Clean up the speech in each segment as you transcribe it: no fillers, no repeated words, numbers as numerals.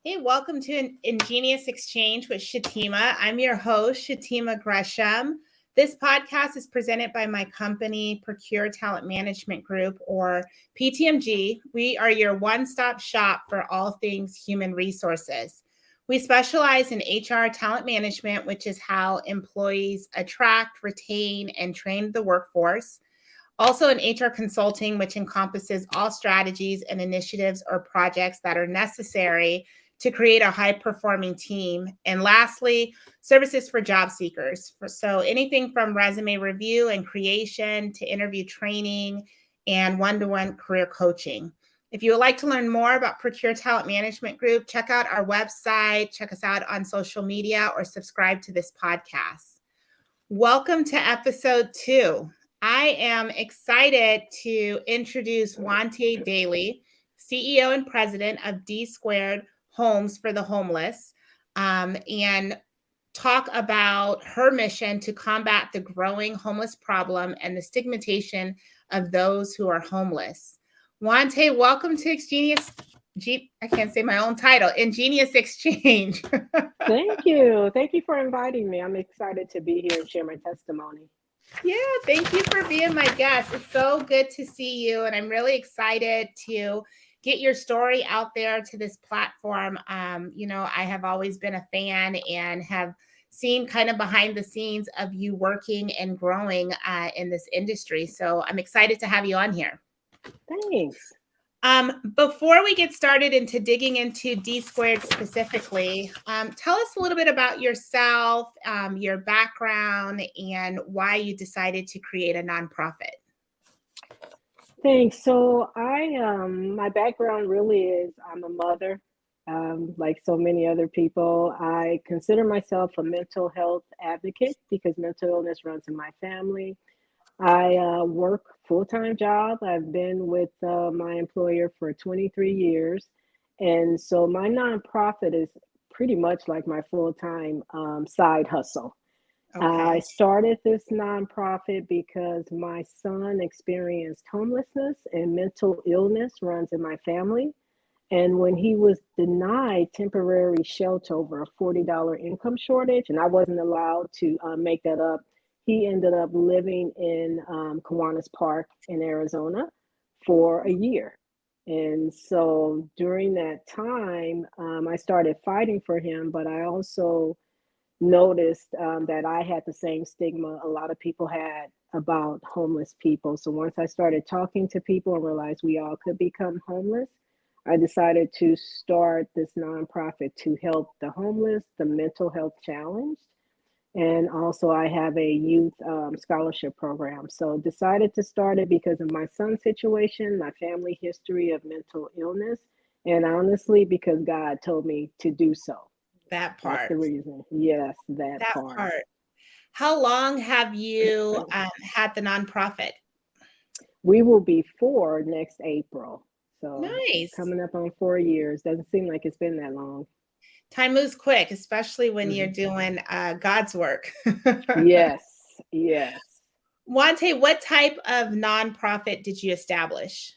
Hey, welcome to an Ingenious Exchange with Shatima. I'm your host, Shatima Gresham. This podcast is presented by my company, Procure Talent Management Group, or PTMG. We are your one-stop shop for all things human resources. We specialize in HR talent management, which is how employees attract, retain, and train the workforce. Also in HR consulting, which encompasses all strategies and initiatives or projects that are necessary to create a high performing team. And lastly, services for job seekers. So anything from resume review and creation to interview training and one-to-one career coaching. If you would like to learn more about Procure Talent Management Group, check out our website, check us out on social media, or subscribe to this podcast. Welcome to episode 2. I am excited to introduce Juan Te Dailey, CEO and president of D Squared Homes for the Homeless, and talk about her mission to combat the growing homeless problem and the stigmatization of those who are homeless. Juan Te, welcome to I can't say my own title, Ingenious Exchange. Thank you. Thank you for inviting me. I'm excited to be here and share my testimony. Yeah, thank you for being my guest. It's so good to see you, and I'm really excited to get your story out there to this platform. I have always been a fan and have seen kind of behind the scenes of you working and growing in this industry. So I'm excited to have you on here. Thanks. Before we get started into digging into D Squared specifically, tell us a little bit about yourself, your background, and why you decided to create a nonprofit. Thanks. So my background really is I'm a mother, like so many other people. I consider myself a mental health advocate because mental illness runs in my family. I work full-time job. I've been with my employer for 23 years. And so my nonprofit is pretty much like my full-time side hustle. I Okay. started this nonprofit because my son experienced homelessness and mental illness runs in my family. And when he was denied temporary shelter over a $40 income shortage, and I wasn't allowed to make that up, he ended up living in Kiwanis Park in Arizona for a year. And so during that time, I started fighting for him, but I also noticed that I had the same stigma a lot of people had about homeless people. So once I started talking to people and realized we all could become homeless, I decided to start this nonprofit to help the homeless, the mental health challenged, and also I have a youth scholarship program. So decided to start it because of my son's situation, my family history of mental illness, and honestly because God told me to do so. That That's part. the reason. Yes, that That part. part. How long have you had the nonprofit? We will be four next April. So Nice. coming up on 4 years. Doesn't seem like it's been that long. Time moves quick, especially when you're Mhm. doing God's work. Yes, yes. Wante, what type of nonprofit did you establish?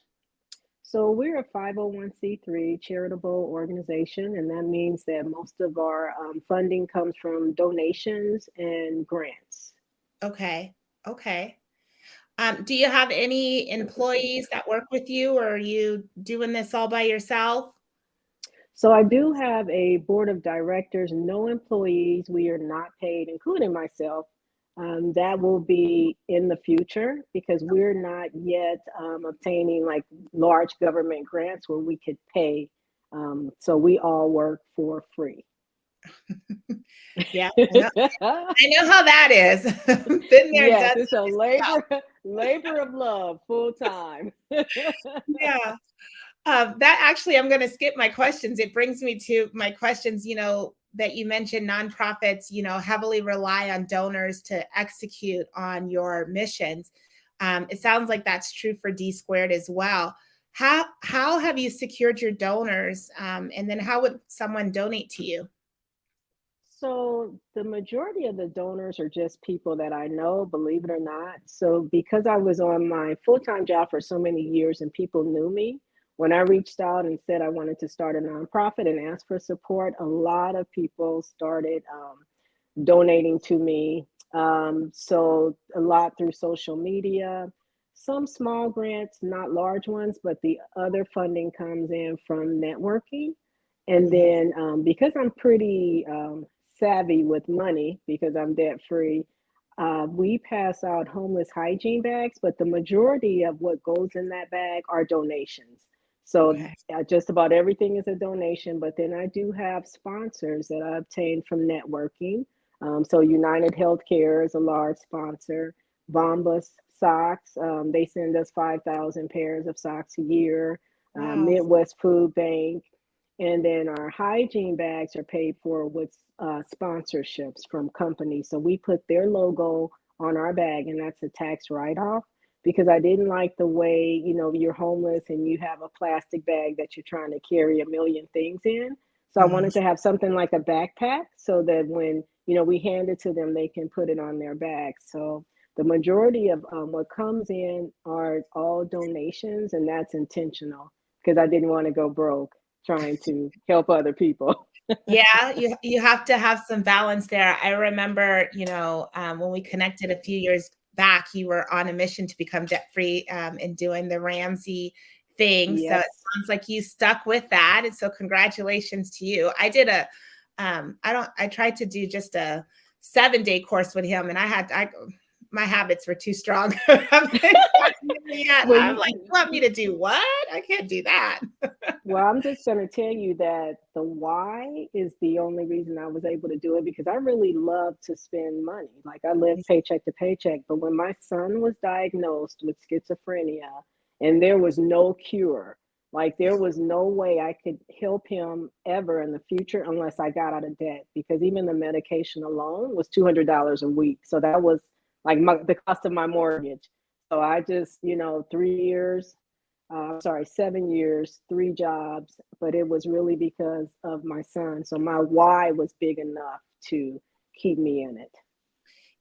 So we're a 501c3 charitable organization, and that means that most of our funding comes from donations and grants. Okay. Okay. Do you have any employees that work with you, or are you doing this all by yourself? So I do have a board of directors, no employees. We are not paid, including myself. That will be in the future because we're not yet obtaining like large government grants where we could pay. So we all work for free. Yeah, I know how that is. Been there, Yes, done it's a that myself. labor of love, full time. Yeah. That actually, I'm going to skip my questions. It brings me to my questions, that you mentioned nonprofits, heavily rely on donors to execute on your missions. It sounds like that's true for D Squared as well. How have you secured your donors? And then how would someone donate to you? So the majority of the donors are just people that I know, believe it or not. So because I was on my full-time job for so many years and people knew me, when I reached out and said I wanted to start a nonprofit and asked for support, a lot of people started donating to me. So a lot through social media, some small grants, not large ones, but the other funding comes in from networking. And Mhm. then because I'm pretty savvy with money, because I'm debt free, we pass out homeless hygiene bags, but the majority of what goes in that bag are donations. So Okay. just about everything is a donation, but then I do have sponsors that I obtained from networking. So United Healthcare is a large sponsor. Bombas socks, they send us 5,000 pairs of socks a year. Wow. Midwest Food Bank, and then our hygiene bags are paid for with sponsorships from companies. So we put their logo on our bag, and that's a tax write-off because I didn't like the way, you're homeless and you have a plastic bag that you're trying to carry a million things in. So I Mhm. wanted to have something like a backpack so that when, we hand it to them, they can put it on their bag. So the majority of what comes in are all donations, and that's intentional because I didn't want to go broke trying to help other people. Yeah, you have to have some balance there. I remember, when we connected a few years back, you were on a mission to become debt free, and doing the Ramsey thing. So it Yes. sounds like you stuck with that, and so congratulations to you. I did I tried to do just a 7-day course with him, and my habits were too strong. I haven't gotten there yet. Well, I'm like, you want me to do what? I can't do that. well, I'm just going to tell you that the why is the only reason I was able to do it because I really love to spend money. Like I live paycheck to paycheck. But when my son was diagnosed with schizophrenia and there was no cure, like there was no way I could help him ever in the future unless I got out of debt because even the medication alone was $200 a week. So that was like the cost of my mortgage. So I just, 3 years, sorry, 7 years, three jobs, but it was really because of my son. So my why was big enough to keep me in it.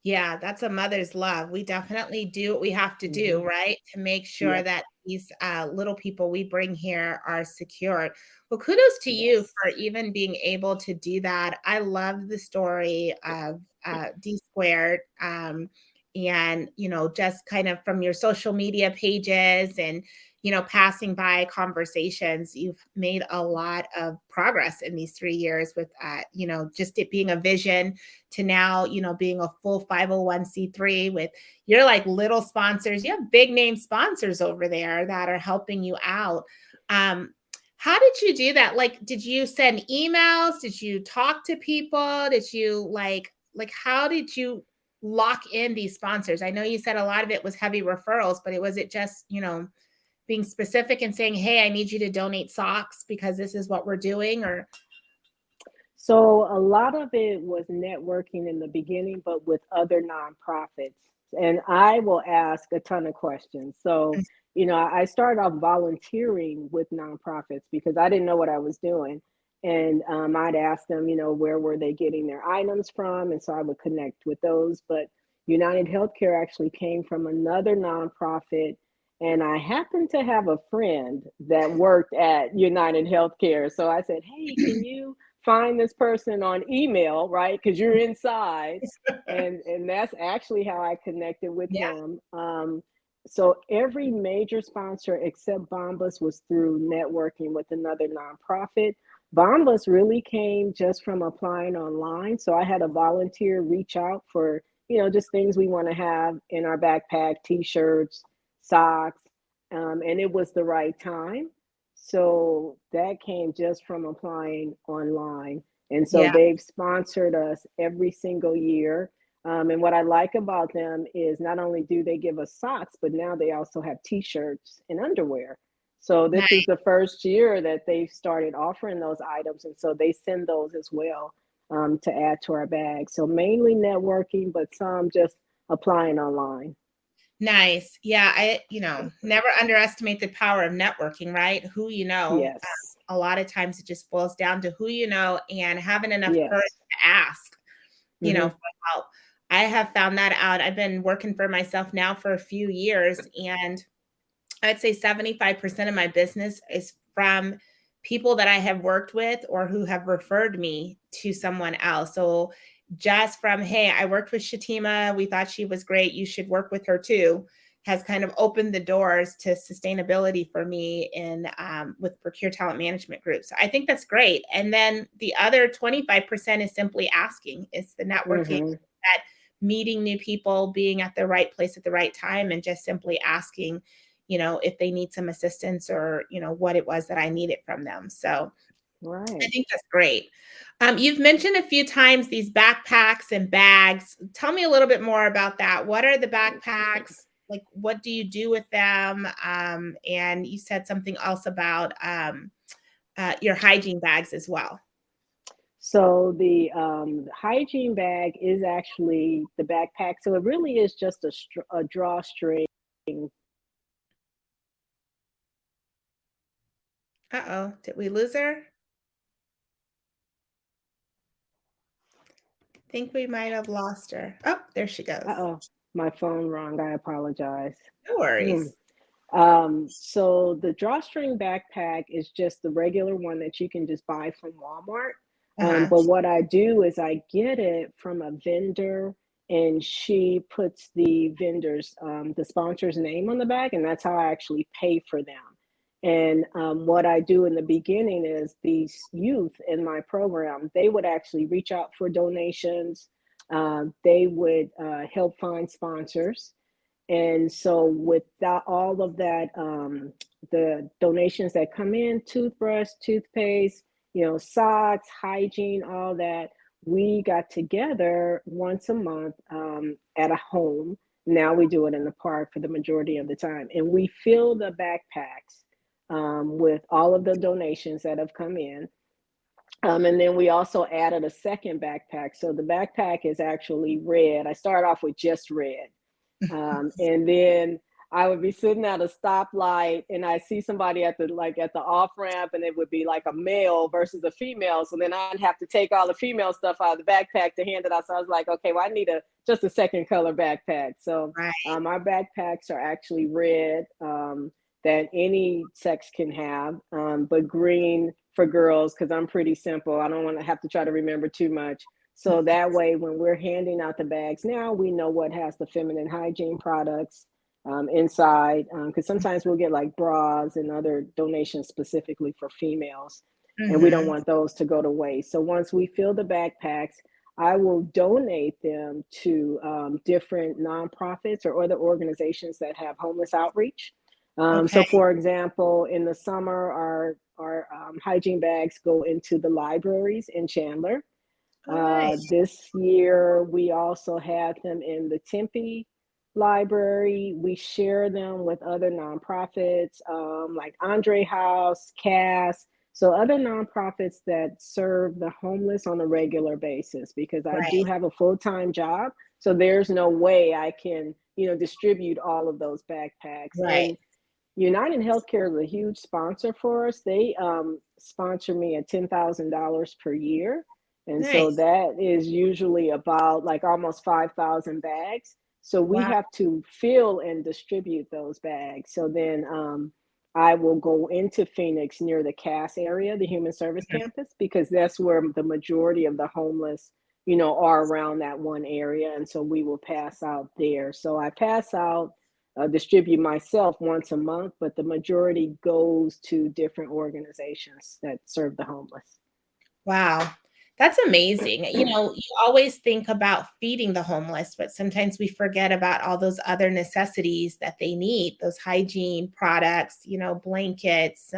Yeah, that's a mother's love. We definitely do what we have to Hmm. do, right? To make sure Yep. that these little people we bring here are secured. Well, kudos to you Yes. for even being able to do that. I love the story of D squared. And, just kind of from your social media pages and, passing by conversations, you've made a lot of progress in these 3 years with, just it being a vision to now, being a full 501c3 with your like little sponsors. You have big name sponsors over there that are helping you out. Um, how did you do that? Like, did you send emails? Did you talk to people? Did you how did you lock in these sponsors? I know you said a lot of it was heavy referrals, but was it just, being specific and saying, hey, I need you to donate socks because this is what we're doing? Or So a lot of it was networking in the beginning, but with other nonprofits. And I will ask a ton of questions. So, I started off volunteering with nonprofits because I didn't know what I was doing. And I'd ask them, where were they getting their items from? And so I would connect with those. But United Healthcare actually came from another nonprofit. And I happened to have a friend that worked at United Healthcare. So I said, hey, can you find this person on email, right? Because you're inside, and that's actually how I connected with yeah, him. So every major sponsor except Bombas was through networking with another nonprofit. Bombas really came just from applying online. So I had a volunteer reach out for just things we want to have in our backpack, t-shirts, socks, and it was the right time. So that came just from applying online. And so yeah, they've sponsored us every single year. And what I like about them is not only do they give us socks, but now they also have t shirts and underwear. So this is nice. the first year that they've started offering those items. And so they send those as well to add to our bag. So mainly networking, but some just applying online. Nice. Yeah, never underestimate the power of networking, right? Who you know. Yes. A lot of times it just boils down to who you know and having enough courage Yes. to ask, Hmm. for help. I have found that out. I've been working for myself now for a few years, and I'd say 75% of my business is from people that I have worked with or who have referred me to someone else. So just from, hey, I worked with Shatima, we thought she was great, you should work with her too, has kind of opened the doors to sustainability for me in with Procure Talent Management Group. So I think that's great. And then the other 25% is simply asking. It's the networking, that meeting new people, being at the right place at the right time, and just simply asking, if they need some assistance or, what it was that I needed from them. So I think that's great. You've mentioned a few times these backpacks and bags. Tell me a little bit more about that. What are the backpacks? Like, what do you do with them? And you said something else about your hygiene bags as well. So the hygiene bag is actually the backpack. So it really is just a drawstring. Uh-oh, did we lose her? Think we might have lost her. Oh, there she goes. Uh-oh, my phone rang. I apologize. No worries. So the drawstring backpack is just the regular one that you can just buy from Walmart. But what I do is I get it from a vendor, and she puts the sponsor's name on the back, and that's how I actually pay for them. And what I do in the beginning is these youth in my program, they would actually reach out for donations. They would help find sponsors. And so with that, all of that, the donations that come in, toothbrush, toothpaste, socks, hygiene, all that, we got together once a month at a home. Now we do it in the park for the majority of the time. And we fill the backpacks with all of the donations that have come in. And then we also added a second backpack. So the backpack is actually red. I started off with just red. And then I would be sitting at a stoplight and I see somebody at the off ramp, and it would be like a male versus a female. So then I'd have to take all the female stuff out of the backpack to hand it out. So I was like, okay, well, I need just a second color backpack. So our backpacks are actually red, that any sex can have, but green for girls, because I'm pretty simple. I don't want to have to try to remember too much. So that way, when we're handing out the bags now, we know what has the feminine hygiene products inside, because sometimes we'll get like bras and other donations specifically for females, and we don't want those to go to waste. So once we fill the backpacks, I will donate them to different nonprofits or other organizations that have homeless outreach. So for example, in the summer, our hygiene bags go into the libraries in Chandler. This year, we also have them in the Tempe Library. We share them with other nonprofits like Andre House, CAS. So other nonprofits that serve the homeless on a regular basis, because I do have a full-time job. So there's no way I can, distribute all of those backpacks. And United Healthcare is a huge sponsor for us. They sponsor me at $10,000 per year. And so that is usually about like almost 5,000 bags. So we have to fill and distribute those bags. So then I will go into Phoenix near the CAS area, the Human Service Campus, because that's where the majority of the homeless, are around that one area. And so we will pass out there. So I pass out, distribute myself once a month, but the majority goes to different organizations that serve the homeless. Wow. That's amazing. You always think about feeding the homeless, but sometimes we forget about all those other necessities that they need, those hygiene products, blankets,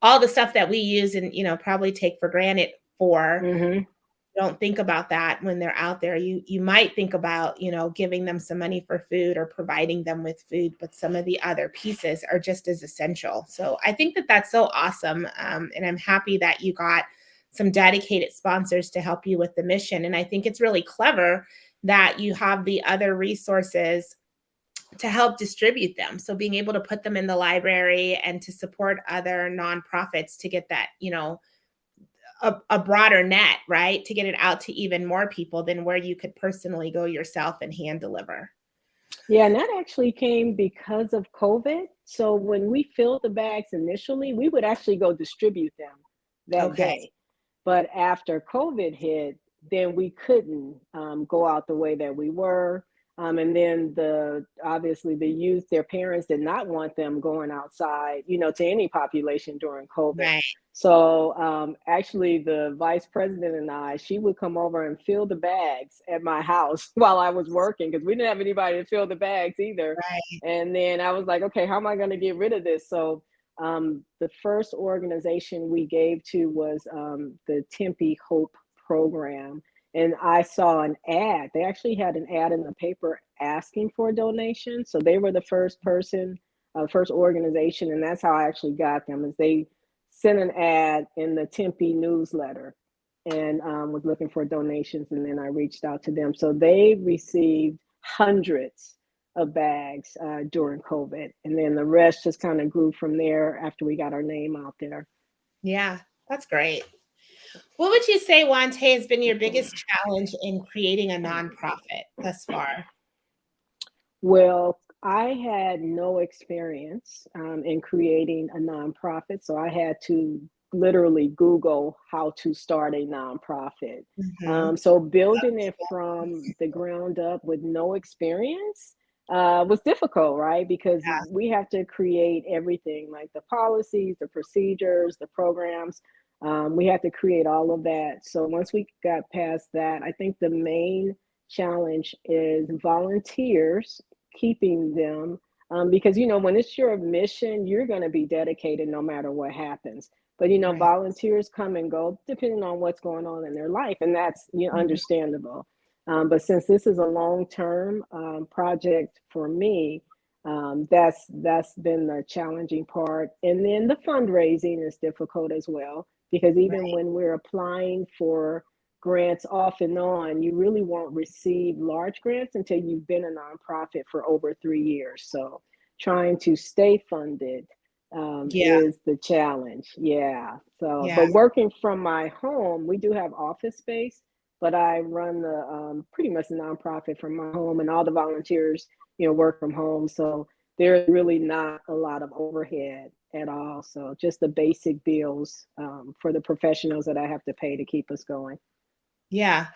all the stuff that we use and, probably take for granted don't think about that when they're out there. You might think about, giving them some money for food or providing them with food, but some of the other pieces are just as essential. So I think that that's so awesome. And I'm happy that you got some dedicated sponsors to help you with the mission. And I think it's really clever that you have the other resources to help distribute them. So being able to put them in the library and to support other nonprofits to get that, a broader net, right? To get it out to even more people than where you could personally go yourself and hand deliver. Yeah, and that actually came because of COVID. So when we filled the bags initially, we would actually go distribute them that Okay. day. But after COVID hit, then we couldn't go out the way that we were. And then obviously the youth, their parents did not want them going outside, to any population during COVID. Right. So actually, the vice president and she would come over and fill the bags at my house while I was working because we didn't have anybody to fill the bags either. Right. And then I was like, okay, how am I going to get rid of this? So the first organization we gave to was the Tempe Hope program. And I saw an ad. They actually had an ad in the paper asking for a donation. So they were the first organization, and that's how I actually got them. Is they sent an ad in the Tempe newsletter and was looking for donations, and then I reached out to them. So they received hundreds of bags during COVID, and then the rest just kind of grew from there after we got our name out there. Yeah, that's great. What would you say, Juan Te, has been your biggest challenge in creating a nonprofit thus far? Well, I had no experience in creating a nonprofit, so I had to literally Google how to start a nonprofit. Mhm. So building it from the ground up with no experience was difficult, right? Because Yeah. we have to create everything like the policies, the procedures, the programs. We had to create all of that. So once we got past that, I think the main challenge is volunteers, keeping them, because when it's your mission, you're going to be dedicated no matter what happens. But Right. volunteers come and go depending on what's going on in their life, and that's Mhm. understandable. But since this is a long-term project for me, that's been the challenging part. And then the fundraising is difficult as well, because even Right. when we're applying for grants off and on, you really won't receive large grants until you've been a nonprofit for over 3 years. So trying to stay funded Yeah. is the challenge. Yeah. So, Yeah. but working from my home, we do have office space, but I run the pretty much the nonprofit from my home, and all the volunteers, work from home. So there's really not a lot of overhead at all. So just the basic bills for the professionals that I have to pay to keep us going. Yeah.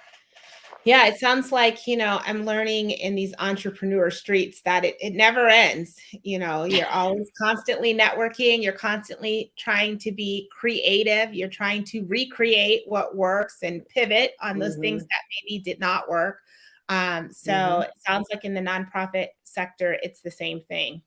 Yeah, it sounds like, I'm learning in these entrepreneur streets that it never ends. You're always constantly networking, you're constantly trying to be creative, you're trying to recreate what works and pivot on those things Hmm. that maybe did not work. So Hmm. it sounds like in the nonprofit sector, it's the same thing.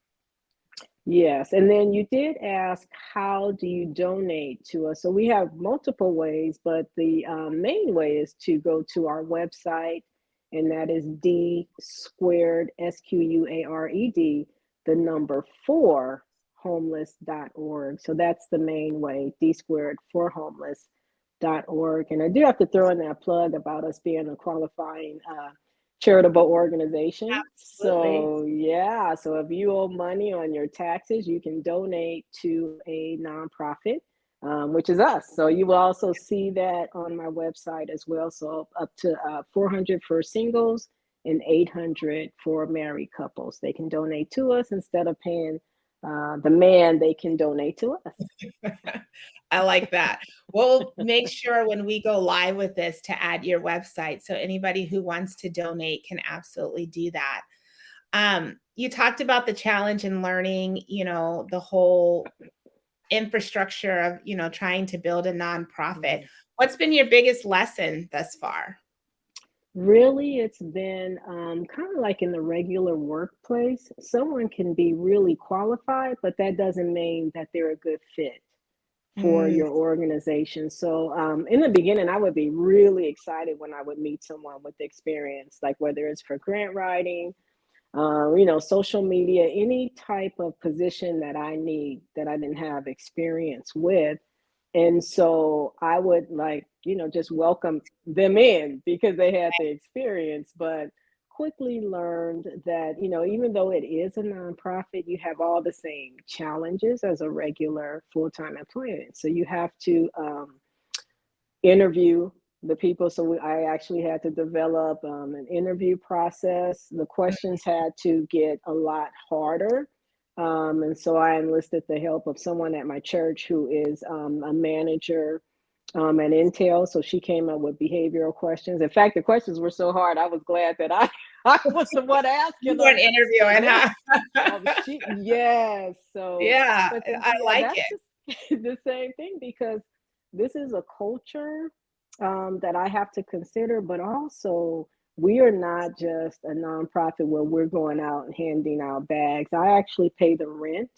Yes, and then you did ask, how do you donate to us? So we have multiple ways, but the main way is to go to our website, and that is D squared, SQUARED, the number four, homeless.org. So that's the main way, D squared for homeless.org. And I do have to throw in that plug about us being a qualifying charitable organization. Absolutely. So, yeah, so if you owe money on your taxes, you can donate to a nonprofit, which is us. So, you will also see that on my website as well. So, up to 400 for singles and 800 for married couples. They can donate to us instead of paying the man, they can donate to us. I like that. We'll make sure when we go live with this to add your website so anybody who wants to donate can absolutely do that. You talked about the challenge in learning, the whole infrastructure of, trying to build a nonprofit. Mhm. What's been your biggest lesson thus far? Really, it's been kind of like in the regular workplace. Someone can be really qualified, but that doesn't mean that they're a good fit for Mm, your organization. So, in the beginning, I would be really excited when I would meet someone with experience, like whether it's for grant writing, social media, any type of position that I need that I didn't have experience with. And so I would like, just welcome them in because they had the experience, but quickly learned that, even though it is a nonprofit, you have all the same challenges as a regular full-time employee. So you have to interview the people. So I actually had to develop an interview process. The questions had to get a lot harder. And so I enlisted the help of someone at my church who is a manager at Intel. So she came up with behavioral questions. In fact, the questions were so hard, I was glad that I was the one You asking weren't them. interviewing, Yeah. huh? Yes. So, Yeah, but I yeah, like that's it. the same thing because this is a culture that I have to consider, but also we are not just a nonprofit where we're going out and handing out bags. I actually pay the rent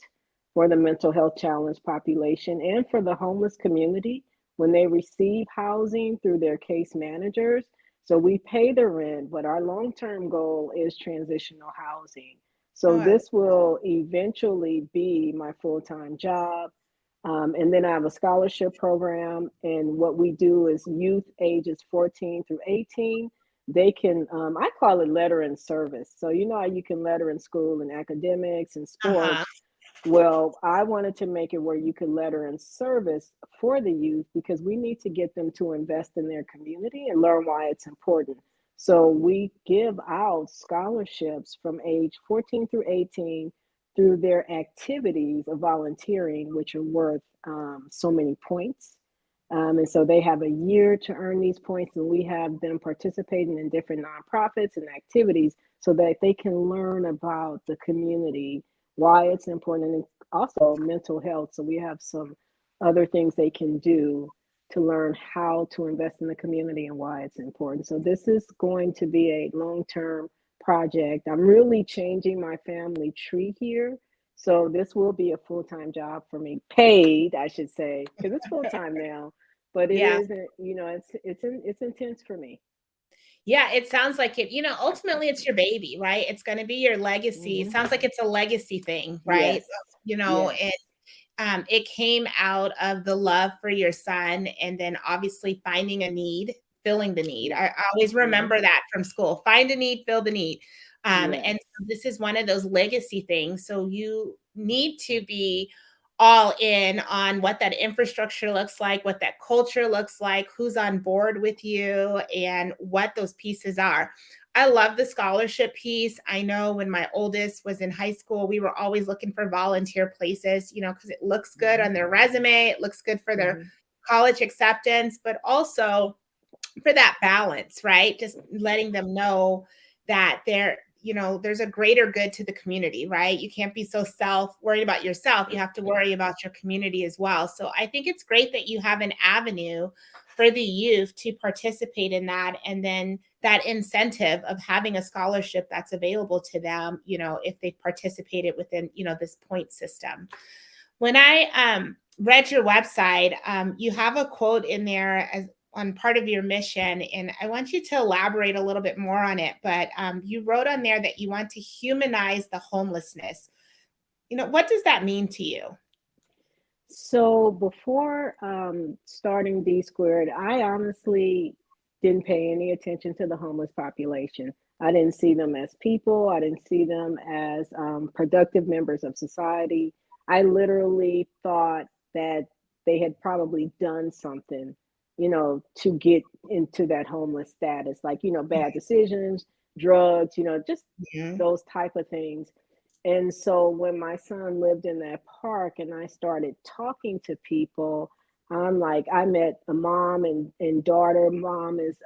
for the mental health challenged population and for the homeless community when they receive housing through their case managers. So we pay the rent, but our long term goal is transitional housing. Oh, So this will eventually be my full time job. And then I have a scholarship program. And what we do is youth ages 14 through 18. They can, I call it letter in service. So, you know how you can letter in school and academics and uh-huh. sports. Well, I wanted to make it where you could letter in service for the youth because we need to get them to invest in their community and learn why it's important. So we give out scholarships from age 14 through 18 through their activities of volunteering, which are worth so many points. And so they have a year to earn these points, and we have them participating in different nonprofits and activities so that they can learn about the community, why it's important, and also mental health. So we have some other things they can do to learn how to invest in the community and why it's important. So this is going to be a long-term project. I'm really changing my family tree here. So this will be a full-time job for me, paid, I should say, because it's full-time now, but it Yeah. isn't, it's intense for me. Yeah, it sounds like it. Ultimately, it's your baby, right? It's going to be your legacy. It Hmm. sounds like it's a legacy thing, right? Yes, yes. And it came out of the love for your son, and then obviously finding a need, filling the need. Yeah. I always Hmm. remember that from school: find a need, fill the need. And Yes. so this is one of those legacy things. So you need to be all in on what that infrastructure looks like, what that culture looks like, who's on board with you, and what those pieces are. I love the scholarship piece. I know when my oldest was in high school, we were always looking for volunteer places, because it looks good Hmm. on their resume, it looks good for their Hmm. college acceptance, but also for that balance, right? Just letting them know that there's a greater good to the community, right? You can't be so worried about yourself. You have to worry about your community as well. So I think it's great that you have an avenue for the youth to participate in that. And then that incentive of having a scholarship that's available to them, if they've participated within, this point system. When I read your website, you have a quote in there as on part of your mission, and I want you to elaborate a little bit more on it. But you wrote on there that you want to humanize the homelessness. What does that mean to you? So before starting D Squared, I honestly didn't pay any attention to the homeless population. I didn't see them as people. I didn't see them as productive members of society. I literally thought that they had probably done something, to get into that homeless status, like, bad decisions, drugs, just Mhm. those type of things. And so when my son lived in that park and I started talking to people, I'm like, I met a mom and daughter. Mom is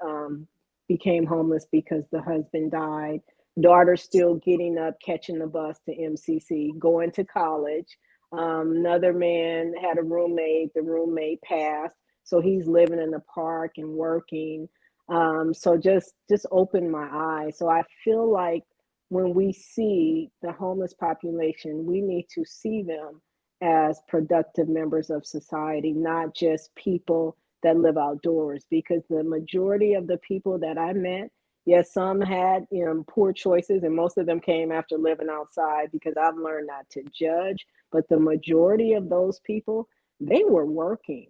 became homeless because the husband died. Daughter still getting up, catching the bus to MCC, going to college. Another man had a roommate. The roommate passed, so he's living in the park and working. So just opened my eyes. So I feel like when we see the homeless population, we need to see them as productive members of society, not just people that live outdoors. Because the majority of the people that I met, yes, some had poor choices, and most of them came after living outside because I've learned not to judge. But the majority of those people, they were working.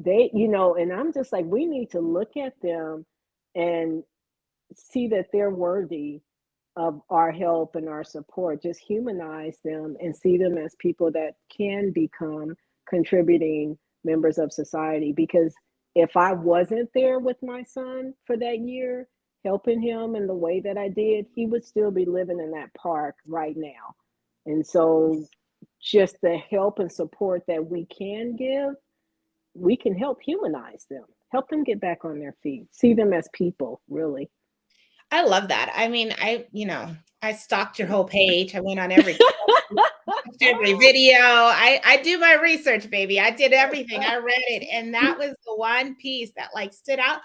And I'm just like, we need to look at them and see that they're worthy of our help and our support. Just humanize them and see them as people that can become contributing members of society. Because if I wasn't there with my son for that year, helping him in the way that I did, he would still be living in that park right now. And so just the help and support that we can give, we can help humanize them, help them get back on their feet, see them as people, really. I love that. I mean, I stalked your whole page. I went on every clip, every video. I do my research, baby. I did everything. I read it. And that was the one piece that like stood out.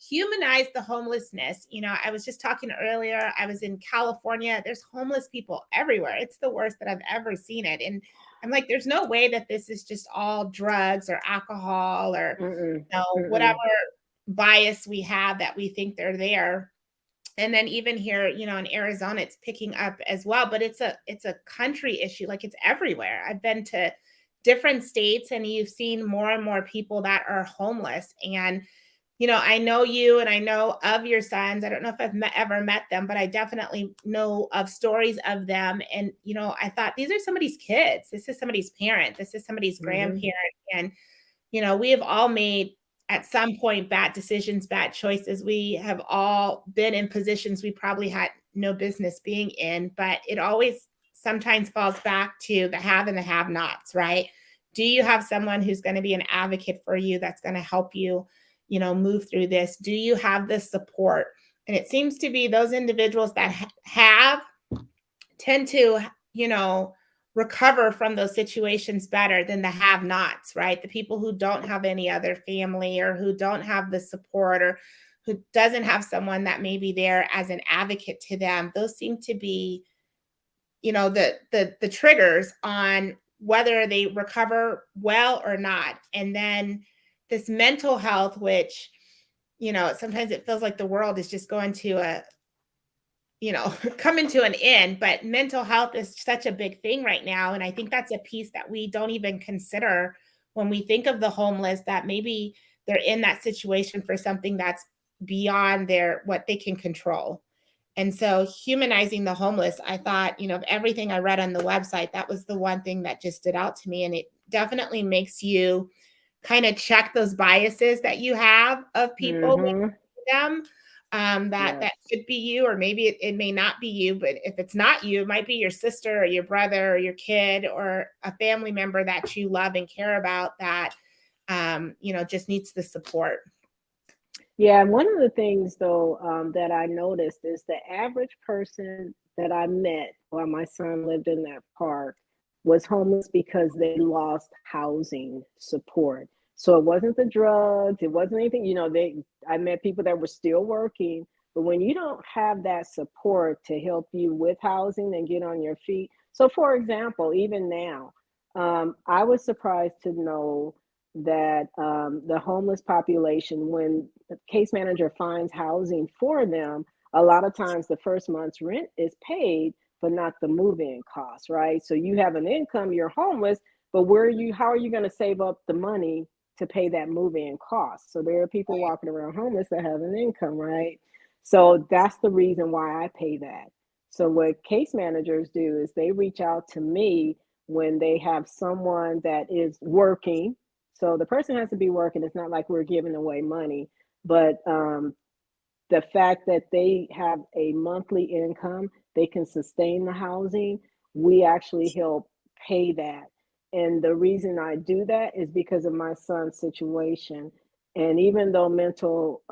Humanize the homelessness. I was just talking earlier. I was in California. There's homeless people everywhere. It's the worst that I've ever seen it. And I'm like, there's no way that this is just all drugs or alcohol or whatever bias we have that we think they're there. And then even here, in Arizona, it's picking up as well, but it's a country issue. Like it's everywhere. I've been to different states and you've seen more and more people that are homeless. And, I know you and I know of your sons. I don't know if I've ever met them, but I definitely know of stories of them. And, I thought these are somebody's kids. This is somebody's parent. This is somebody's grandparent. And, we have all made at some point bad decisions, bad choices. We have all been in positions we probably had no business being in, but it always sometimes falls back to the have and the have nots, right? Do you have someone who's going to be an advocate for you that's going to help you, move through this? Do you have the support? And it seems to be those individuals that have tend to, recover from those situations better than the have-nots, right? The people who don't have any other family or who don't have the support or who doesn't have someone that may be there as an advocate to them. Those seem to be, the triggers on whether they recover well or not. And then this mental health, which, sometimes it feels like the world is just going to coming to an end, but mental health is such a big thing right now. And I think that's a piece that we don't even consider when we think of the homeless, that maybe they're in that situation for something that's beyond what they can control. And so humanizing the homeless, I thought, of everything I read on the website, that was the one thing that just stood out to me. And it definitely makes you kind of check those biases that you have of people with them. That could be you, or maybe it may not be you, but if it's not you, it might be your sister or your brother or your kid or a family member that you love and care about that, just needs the support. Yeah, and one of the things though that I noticed is the average person that I met while my son lived in that park was homeless because they lost housing support. So it wasn't the drugs, it wasn't anything, I met people that were still working, but when you don't have that support to help you with housing and get on your feet. So for example, even now, I was surprised to know that the homeless population, when the case manager finds housing for them, a lot of times the first month's rent is paid, but not the move-in costs, right? So you have an income, you're homeless, but how are you going to save up the money to pay that move-in cost? So there are people walking around homeless that have an income, right? So that's the reason why I pay that. So what case managers do is they reach out to me when they have someone that is working. So the person has to be working. It's not like we're giving away money, but the fact that they have a monthly income, they can sustain the housing, we actually help pay that. And the reason I do that is because of my son's situation. And even though mental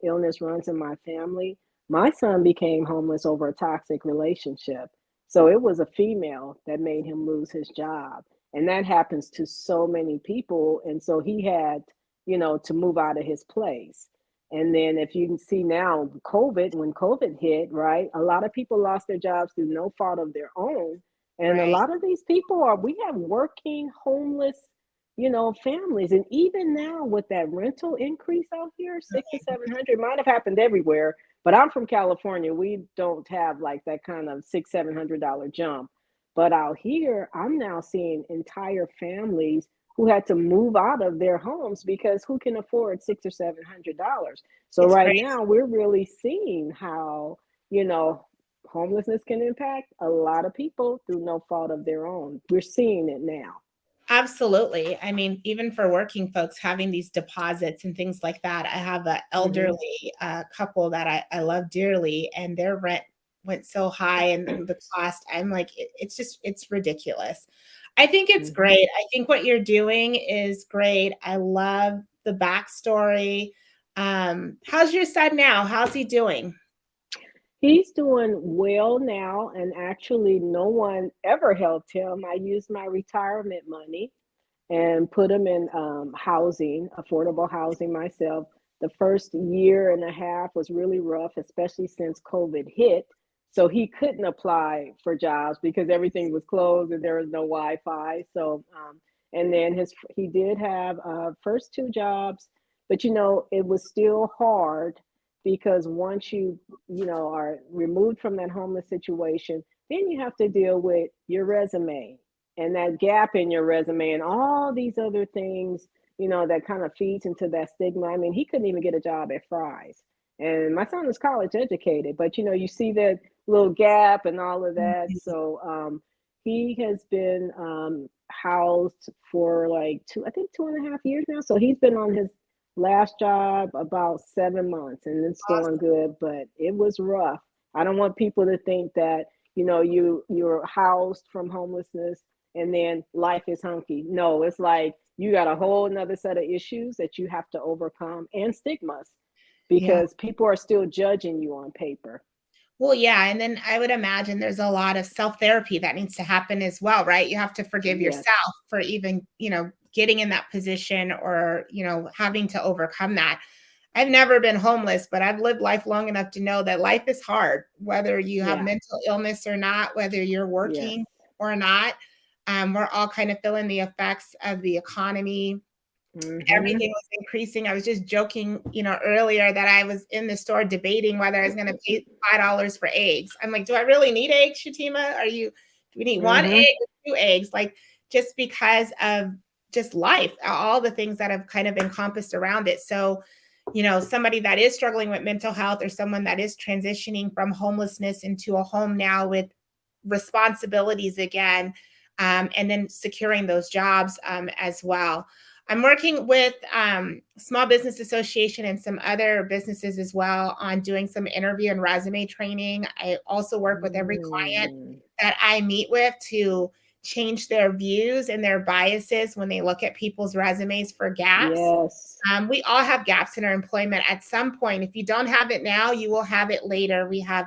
illness runs in my family, my son became homeless over a toxic relationship. So it was a female that made him lose his job. And that happens to so many people. And so he had, to move out of his place. And then if you can see now, when COVID hit, right, a lot of people lost their jobs through no fault of their own. And a lot of these people we have working homeless, families. And even now with that rental increase out here, 600 to 700, might have happened everywhere, but I'm from California. We don't have like that kind of $600-700 jump. But out here, I'm now seeing entire families who had to move out of their homes because who can afford $600 or $700? So It's right crazy. now we're really seeing how, homelessness can impact a lot of people through no fault of their own. We're seeing it now. Absolutely. I mean, even for working folks, having these deposits and things like that. I have an Hmm. elderly couple that I love dearly, and their rent went so high, and the cost. I'm like, it's just, it's ridiculous. I think it's Hmm. great. I think what you're doing is great. I love the backstory. How's your son now? How's he doing? He's doing well now, and actually, no one ever helped him. I used my retirement money and put him in housing, affordable housing myself. The first year and a half was really rough, especially since COVID hit. So he couldn't apply for jobs because everything was closed and there was no Wi-Fi. So, and then he did have first two jobs, but it was still hard because once you are removed from that homeless situation, then you have to deal with your resume and that gap in your resume and all these other things, that kind of feeds into that stigma. I mean, he couldn't even get a job at Fry's. And my son is college educated, but you see that little gap and all of that. So he has been housed for like I think 2.5 years now. So he's been on his last job about 7 months and it's going Awesome. good, but it was rough. I don't want people to think that you're housed from homelessness and then life is hunky. No, it's like you got a whole nother set of issues that you have to overcome and stigmas Yeah. because people are still judging you on paper. Well, yeah, and then I would imagine there's a lot of self-therapy that needs to happen as well, right? You have to forgive Yes. yourself for even, getting in that position or, having to overcome that. I've never been homeless, but I've lived life long enough to know that life is hard, whether you have Yeah. mental illness or not, whether you're Yes. working or not. We're all kind of feeling the effects of the economy. Mm-hmm. Everything was increasing. I was just joking, earlier that I was in the store debating whether I was going to pay $5 for eggs. I'm like, do I really need eggs, Shatima? Do we need one Mm-hmm. egg or two eggs? Like, just because of just life, all the things that have kind of encompassed around it. So, somebody that is struggling with mental health or someone that is transitioning from homelessness into a home now with responsibilities again, and then securing those jobs as well. I'm working with Small Business Association and some other businesses as well on doing some interview and resume training. I also work with every client Mm. that I meet with to change their views and their biases when they look at people's resumes for gaps. Yes. We all have gaps in our employment at some point. If you don't have it now, you will have it later. We have,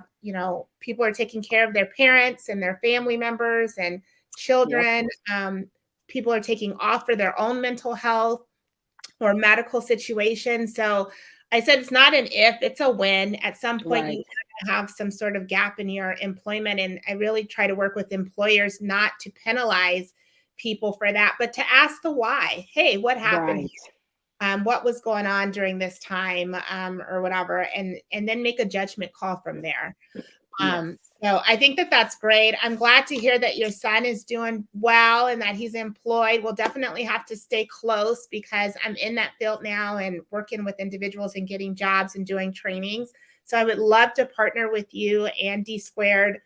people are taking care of their parents and their family members and Yep. children. People are taking off for their own mental health or medical situation. So I said it's not an if, it's a when. At some point, you Right. have some sort of gap in your employment. And I really try to work with employers not to penalize people for that, but to ask the why. Hey, what happened? Right. What was going on during this time, or whatever, and then make a judgment call from there. Yes. So I think that that's great. I'm glad to hear that your son is doing well and that he's employed. We'll definitely have to stay close because I'm in that field now and working with individuals and getting jobs and doing trainings. So I would love to partner with you and D Squared,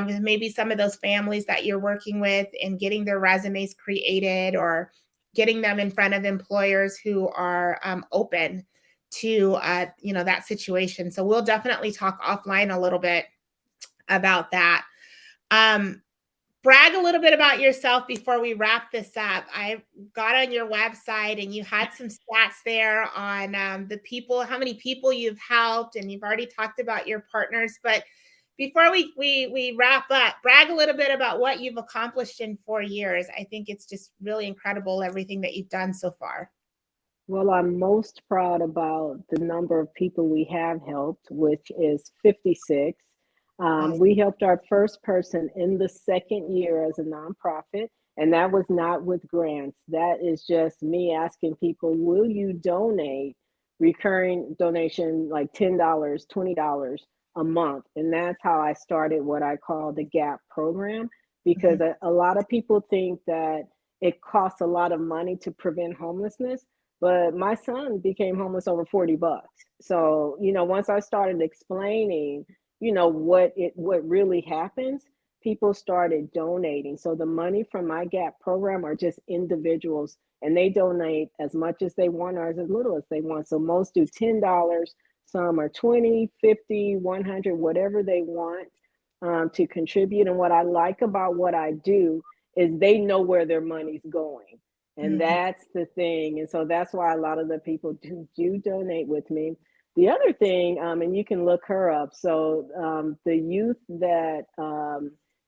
with maybe some of those families that you're working with and getting their resumes created or getting them in front of employers who are open to that situation. So we'll definitely talk offline a little bit about that. Um, Brag a little bit about yourself before we wrap this up. I got on your website and you had some stats there on the people, how many people you've helped, and you've already talked about your partners. But before we wrap up, brag a little bit about what you've accomplished in 4 years. I think it's just really incredible everything that you've done so far. Well, I'm most proud about the number of people we have helped, which is 56. Awesome. We helped our first person in the second year as a nonprofit, and that was not with grants. That is just me asking people, will you donate recurring donation like $10, $20 a month? And that's how I started what I call the GAP program, because Mhm. a lot of people think that it costs a lot of money to prevent homelessness, but my son became homeless over $40. So, once I started explaining, what really happens, people started donating. So the money from my GAP program are just individuals, and they donate as much as they want or as little as they want. So most do $10, some are 20, 50, 100, whatever they want to contribute. And what I like about what I do is they know where their money's going. And that's the thing. And so that's why a lot of the people do donate with me. The other thing, and you can look her up. So the youth that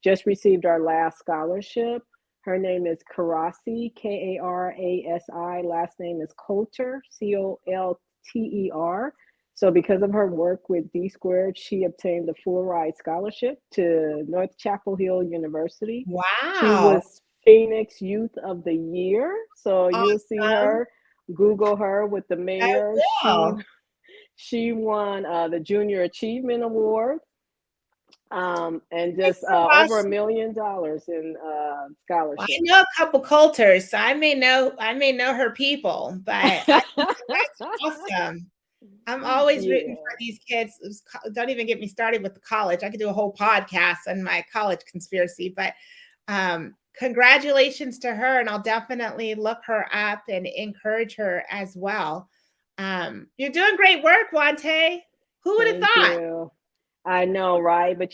just received our last scholarship, her name is Karasi, Karasi. Last name is Coulter, Colter. So because of her work with D Squared, she obtained a full ride scholarship to North Chapel Hill University. She Wow. was Phoenix Youth of the Year. So you'll see her, Google her with the mayor. She won the Junior Achievement Award. And just over $1 million in scholarship. Well, I know a couple Coulters, so I may know her people, but that's awesome. I'm always rooting for these kids. Don't even get me started with the college. I could do a whole podcast on my college conspiracy, but congratulations to her, and I'll definitely look her up and encourage her as well. You're doing great work, Juan Te. Who would have thought? You. I know, right? But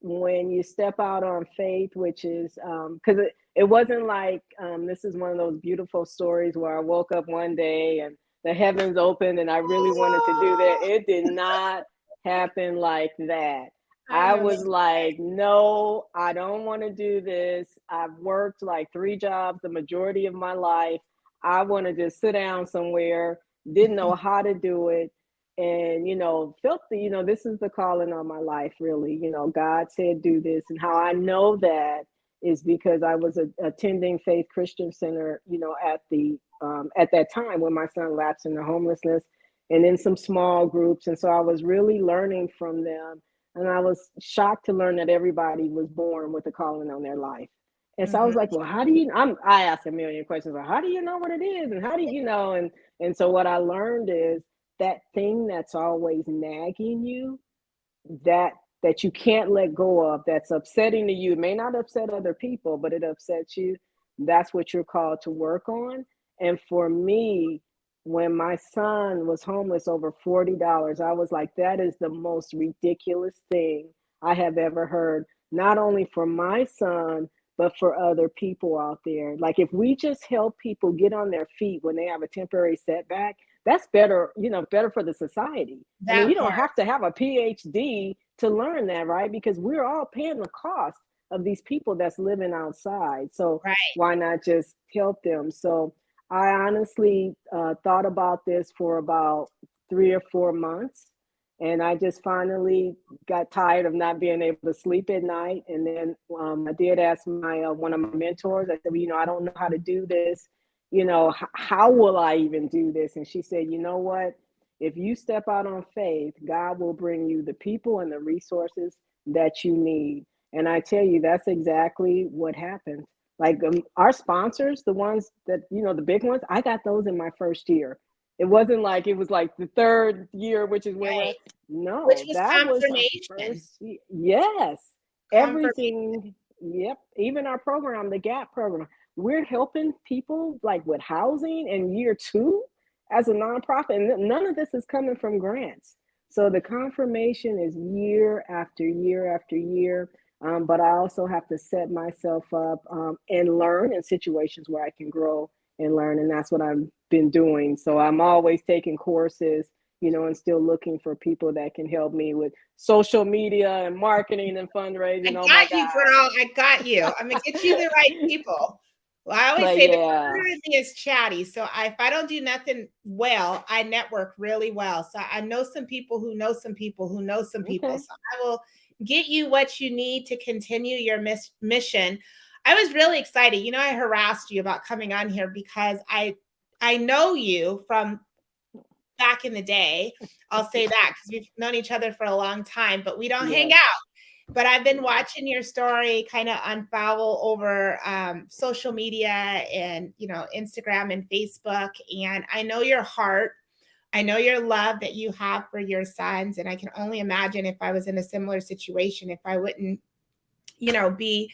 when you step out on faith, which is because it wasn't like this is one of those beautiful stories where I woke up one day and the heavens opened and I really wanted to do that. It did not happen like that. I was like, no, I don't want to do this. I've worked like 3 jobs the majority of my life. I want to just sit down somewhere, didn't know how to do it. And, felt this is the calling on my life, really. God said, do this. And how I know that is because I was attending Faith Christian Center, at that time when my son lapsed into homelessness and in some small groups. And so I was really learning from them. And I was shocked to learn that everybody was born with a calling on their life. And so I was like, well, how do you, I asked a million questions, like, how do you know what it is? And how do you know? And so what I learned is that thing that's always nagging you, that you can't let go of, that's upsetting to you, it may not upset other people, but it upsets you. That's what you're called to work on. And for me, when my son was homeless over $40, I was like, that is the most ridiculous thing I have ever heard, not only for my son, but for other people out there. Like if we just help people get on their feet when they have a temporary setback, that's better, better for the society. I mean, you don't have to have a PhD to learn that, right? Because we're all paying the cost of these people that's living outside. So why not just help them? So I honestly thought about this for about 3 or 4 months. And I just finally got tired of not being able to sleep at night. And then I did ask one of my mentors, I said, well, I don't know how to do this. How will I even do this? And she said, you know what? If you step out on faith, God will bring you the people and the resources that you need. And I tell you, that's exactly what happened. Like our sponsors, the ones that, the big ones, I got those in my first year. It wasn't like it was like the 3rd year, which is where no, which was that was my first. Yes, everything. Yep, even our program, the GAP program, we're helping people like with housing in year 2 as a nonprofit, and none of this is coming from grants. So the confirmation is year after year after year. But I also have to set myself up and learn in situations where I can grow and learn. And that's what I've been doing. So I'm always taking courses, and still looking for people that can help me with social media and marketing and fundraising. I got you. I'm going to get you the right people. Well, I always say the community is chatty. So if I don't do nothing well, I network really well. So I know some people who know some people who know some people. So I will get you what you need to continue your mission. I was really excited. I harassed you about coming on here because I know you from back in the day. I'll say that because we've known each other for a long time, but we don't hang out. But I've been watching your story kind of unfold over social media and, Instagram and Facebook. And I know your heart. I know your love that you have for your sons. And I can only imagine if I was in a similar situation, if I wouldn't, be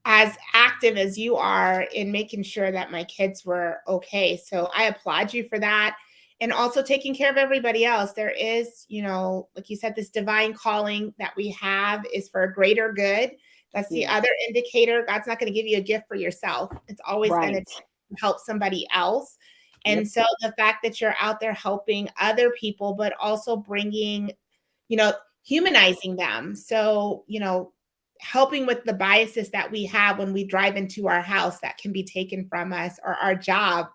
as active as you are in making sure that my kids were okay. So I applaud you for that. And also taking care of everybody else. There is, like you said, this divine calling that we have is for a greater good. That's the other indicator. God's not going to give you a gift for yourself. It's always going to help somebody else. And so the fact that you're out there helping other people, but also bringing, humanizing them. So, helping with the biases that we have when we drive into our house that can be taken from us, or our job,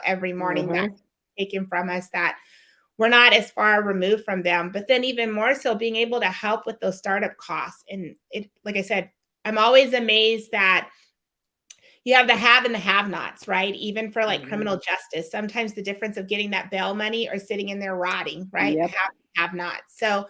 every morning that's taken from us, that we're not as far removed from them. But then even more so being able to help with those startup costs. And it, like I said, I'm always amazed that you have the have and the have-nots, right? Even for like criminal justice, sometimes the difference of getting that bail money or sitting in there rotting, right? Have-nots. So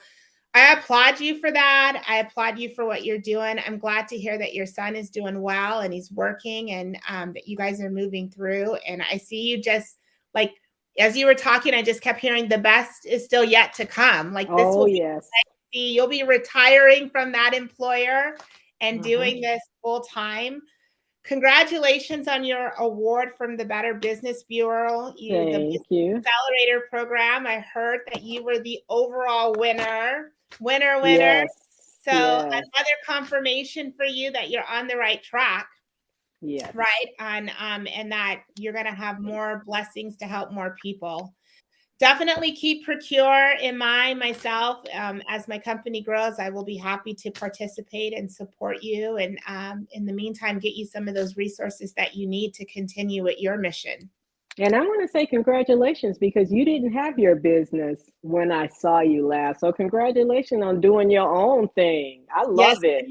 I applaud you for that. I applaud you for what you're doing. I'm glad to hear that your son is doing well and he's working, and that you guys are moving through. And I see you just like, as you were talking, I just kept hearing the best is still yet to come. Like this will be, you'll be retiring from that employer and doing this full time. Congratulations on your award from the Better Business Bureau. Thank you. Accelerator program. I heard that you were the overall winner. Yes. So another confirmation for you that you're on the right track. Yes. Right. And that you're going to have more blessings to help more people. Definitely keep Procure in mind. Myself, as my company grows, I will be happy to participate and support you. And in the meantime, get you some of those resources that you need to continue with your mission. And I want to say congratulations, because you didn't have your business when I saw you last. So congratulations on doing your own thing. I love it.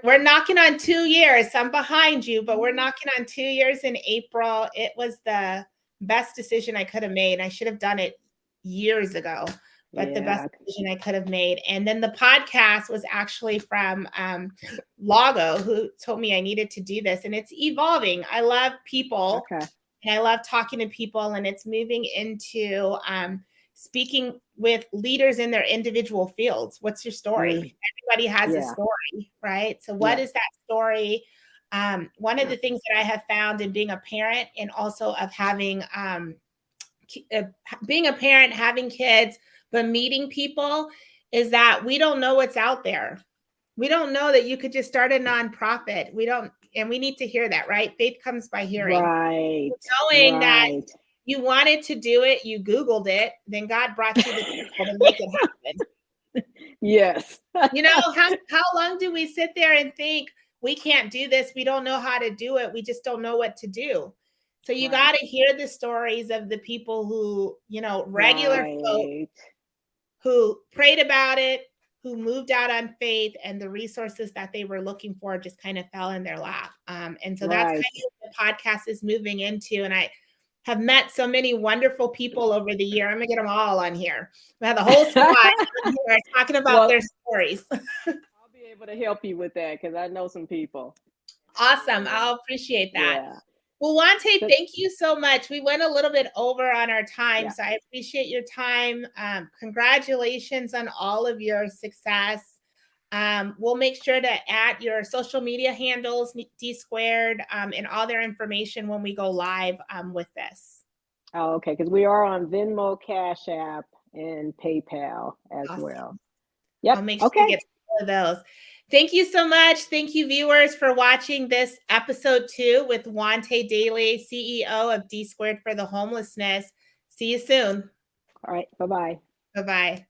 We're knocking on 2 years. I'm behind you, but we're knocking on 2 years in April. It was the best decision I could have made. I should have done it years ago, but the best decision I could have made. And then the podcast was actually from Lago, who told me I needed to do this, and it's evolving. I love people. And I love talking to people, and it's moving into speaking with leaders in their individual fields. What's your story? Everybody has a story, right? So what is that story? One of the things that I have found in being a parent, and also of having being a parent, having kids, but meeting people, is that we don't know what's out there. We don't know that you could just start a nonprofit. We don't, and we need to hear that, right? Faith comes by hearing. Knowing that you wanted to do it, you Googled it, then God brought you the people to make it happen. Yes. How long do we sit there and think we can't do this? We don't know how to do it. We just don't know what to do. So you got to hear the stories of the people who, regular folk who prayed about it, who moved out on faith, and the resources that they were looking for just kind of fell in their lap. And so that's kind of what the podcast is moving into. And I have met so many wonderful people over the year. I'm gonna get them all on here. We have the whole squad on here talking about their stories. I'll be able to help you with that, because I know some people. Awesome. I'll appreciate that. Well, Juan Te, thank you so much. We went a little bit over on our time, so I appreciate your time. Congratulations on all of your success. We'll make sure to add your social media handles, D Squared, and all their information when we go live with this. Oh, okay, because we are on Venmo, Cash App, and PayPal as well. I'll make sure to get all of those. Thank you so much. Thank you, viewers, for watching this episode 2 with Juan Te Dailey, CEO of D Squared for the Homelessness. See you soon. All right. Bye-bye. Bye-bye.